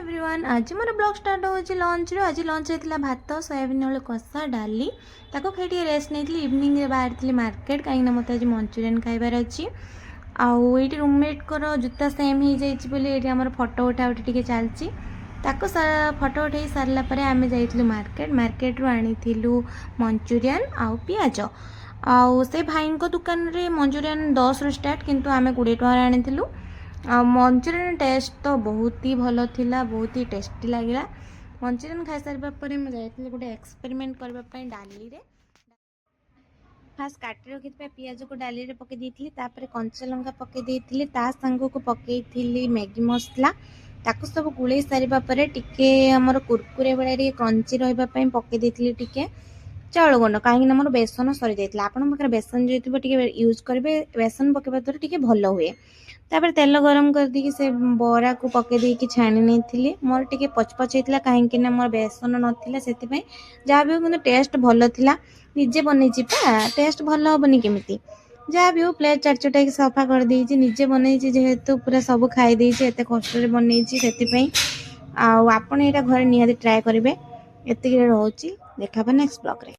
Everyone आज मोर blog start हो lunch आज लंच होता भात सोयाबीन आलू कषा डाली ताको खाई रेस्ट नहीं इवनिंग रे बाहर थी मार्केट कहीं मत आज मंचूरियन खाइबार अच्छी आउ ये रूममेट को जूता सेम हो जाए फटो उठा उठी टी चलती फटो उठे सारा आम जाइलु मार्केट रू आनी मंचूरियन आउ पियाज आउ से भाई दुकान रे मंचूरियन 10 रु स्टार्ट किंतु आम 20 टकर आनी मंचूरियन टेस्ट तो बहुत ही भल थिला बहुत ही टेस्टी लगे मंचूरियन खाई सारा पर मुझे गोटे एक्सपेरिमेंट करने डाली रे फास्ट काटी रखी पियाज को डाली रे पकई देती कंचा लंका पकई सांग को पकई मैगी मसला ताकू सब गुड़े सारा पर टिके आमर कुरकुरे भाई क्रंची रही पकई टिके चाउल गुंड कहीं मोर बेसन सरी जाता आपन पाखे बेसन जो यूज करेंगे बेसन पकड़ा द्वारा टी भल हुए तापर तेल गरम कर दी से बरा को पके देकी छाणी नहीं मोर टिके पचपच होता कहीं मोर बेसन नाला से जहाँ भी हो टेस्ट भल था निजे बन टेस्ट भल हेनी केमी जहाँ भी हो प्लेट चार चटा सफा कर देजी निजे बन जेहेतु पूरा सब खाई एत कष्ट बनई से आपड़ यहाँ घर निहाती ट्राए करेंगे एतिक रोचे देखा नेक्स्ट ब्लॉग रे।